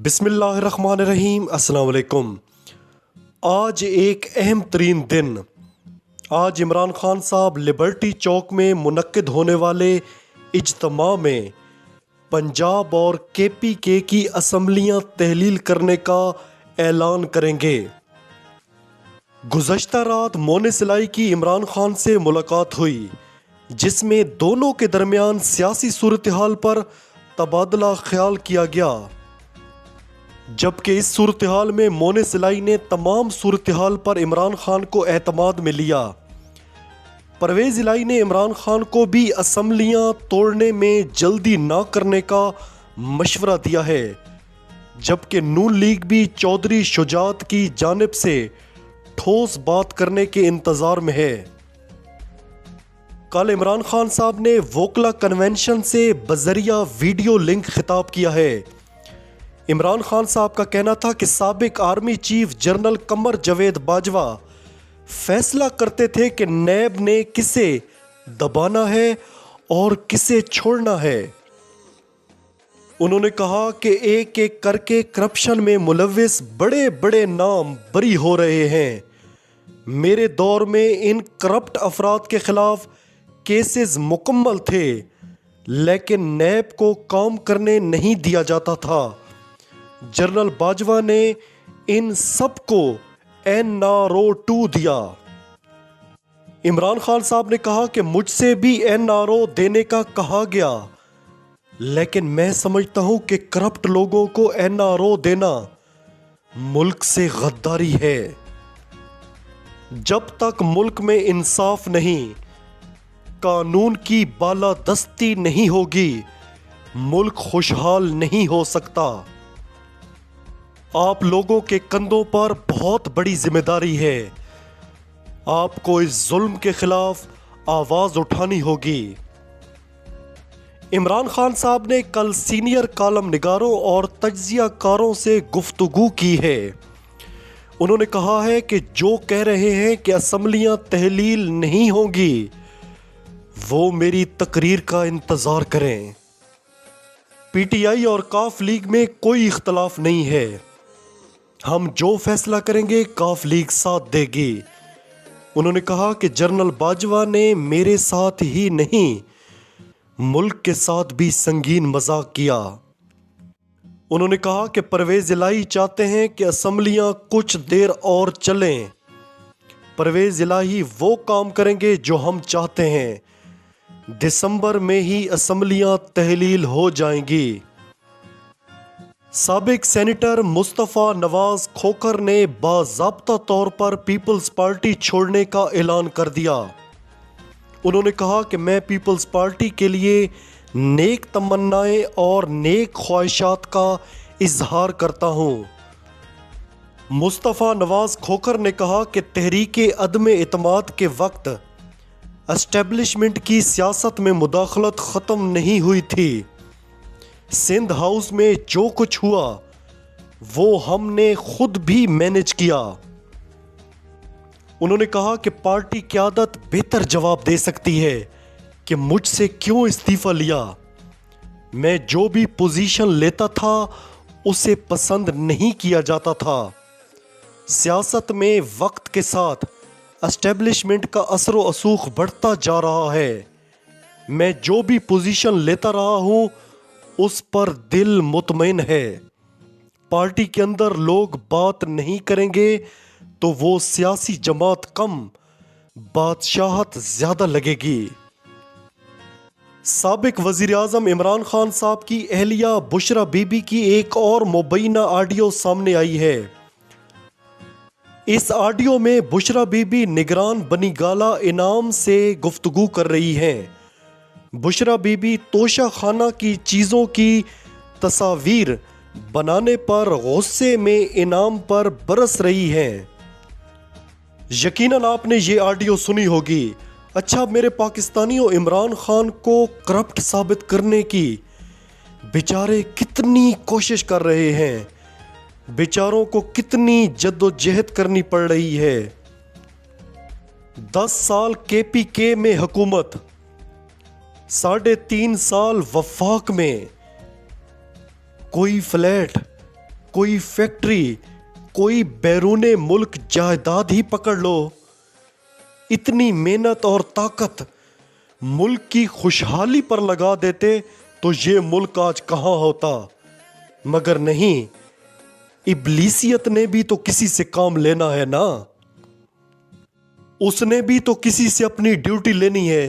बिस्मिल्लाहिर्रहमानिर्रहीम। अस्सलाम वालेकुम। आज एक अहम तरीन दिन। आज इमरान खान साहब लिबर्टी चौक में मुनक्किद होने वाले इज्तिमा में पंजाब और KPK की असम्बलियाँ तहलील करने का ऐलान करेंगे। गुज़श्ता रात मोने सिलाई की इमरान खान से मुलाकात हुई, जिसमें दोनों के दरमियान सियासी सूरत हाल पर तबादला ख्याल किया गया। जबकि इस सूरत हाल में मोने सिलाई ने तमाम सूरत हाल पर इमरान खान को एतमाद में लिया। परवेज़ इलाही ने इमरान खान को भी असम्बलियाँ तोड़ने में जल्दी ना करने का मशवरा दिया है, जबकि नून लीग भी चौधरी शुजात की जानिब से ठोस बात करने के इंतज़ार में है। कल इमरान खान साहब ने वोकला कन्वेंशन से बजरिया वीडियो लिंक खिताब किया है। इमरान खान साहब का कहना था कि साबिक army chief general Qamar Javed Bajwa फैसला करते थे कि नैब ने किसे दबाना है और किसे छोड़ना है। उन्होंने कहा कि एक एक करके करप्शन में मुलव्विस बड़े बड़े नाम बरी हो रहे हैं। मेरे दौर में इन करप्ट अफराद के खिलाफ केसेस मुकम्मल थे, लेकिन नैब को काम करने नहीं दिया जाता था। जनरल बाजवा ने इन सबको NRO 2 दिया। इमरान खान साहब ने कहा कि मुझसे भी NRO देने का कहा गया, लेकिन मैं समझता हूं कि करप्ट लोगों को NRO देना मुल्क से गद्दारी है। जब तक मुल्क में इंसाफ नहीं, कानून की बालादस्ती नहीं होगी, मुल्क खुशहाल नहीं हो सकता। आप लोगों के कंधों पर बहुत बड़ी जिम्मेदारी है। आपको इस जुल्म के खिलाफ आवाज उठानी होगी। इमरान खान साहब ने कल सीनियर कॉलम निगारों और तज्जियाकारों से गुफ्तगू की है। उन्होंने कहा है कि जो कह रहे हैं कि असम्बलियां तहलील नहीं होंगी, वो मेरी तकरीर का इंतजार करें। PTI और काफ लीग में कोई इख्तलाफ नहीं है। हम जो फैसला करेंगे काफ लीग साथ देगी। उन्होंने कहा कि जनरल बाजवा ने मेरे साथ ही नहीं, मुल्क के साथ भी संगीन मजाक किया। उन्होंने कहा कि परवेज़ इलाही चाहते हैं कि असम्बलियां कुछ देर और चलें। परवेज़ इलाही वो काम करेंगे जो हम चाहते हैं। दिसंबर में ही असम्बलियां तहलील हो जाएंगी। साबिक सेनेटर मुस्तफ़ा नवाज खोखर ने बाज़ाब्ता तौर पर पीपल्स पार्टी छोड़ने का ऐलान कर दिया। उन्होंने कहा कि मैं पीपल्स पार्टी के लिए नेक तमन्नाएं और नेक ख्वाहिशात का इजहार करता हूं। मुस्तफ़ा नवाज खोखर ने कहा कि तहरीके अदम इत्माद के वक्त एस्टेब्लिशमेंट की सियासत में मुदाखलत ख़त्म नहीं हुई थी। सिंध हाउस में जो कुछ हुआ वो हमने खुद भी मैनेज किया। उन्होंने कहा कि पार्टी क़यादत बेहतर जवाब दे सकती है कि मुझसे क्यों इस्तीफ़ा लिया। मैं जो भी पोजीशन लेता था उसे पसंद नहीं किया जाता था। सियासत में वक्त के साथ एस्टेब्लिशमेंट का असर व रसूख बढ़ता जा रहा है। मैं जो भी पोजीशन लेता रहा हूँ उस पर दिल मुतमईन है। पार्टी के अंदर लोग बात नहीं करेंगे तो वो सियासी जमात कम, बादशाहत ज्यादा लगेगी। साबिक वजीर आजम इमरान खान साहब की अहलिया बुशरा बीबी की एक और मुबैना ऑडियो सामने आई है। इस ऑडियो में बुशरा बीबी निगरान बनी गाला इनाम से गुफ्तगू कर रही हैं। बुशरा बीबी तोशा खाना की चीज़ों की तस्वीर बनाने पर गुस्से में इनाम पर बरस रही हैं। यकीनन आपने ये ऑडियो सुनी होगी। अच्छा मेरे पाकिस्तानियों, इमरान खान को करप्ट साबित करने की बेचारे कितनी कोशिश कर रहे हैं, बेचारों को कितनी जद्दोजहद करनी पड़ रही है। 10 साल KPK में हुकूमत, 3.5 साल वफाक में, कोई फ्लैट कोई फैक्ट्री, कोई बैरूने मुल्क जायदाद ही पकड़ लो, इतनी मेहनत और ताकत मुल्क की खुशहाली पर लगा देते तो ये मुल्क आज कहाँ होता। मगर नहीं, इब्लीसियत ने भी तो किसी से काम लेना है ना, उसने भी तो किसी से अपनी ड्यूटी लेनी है।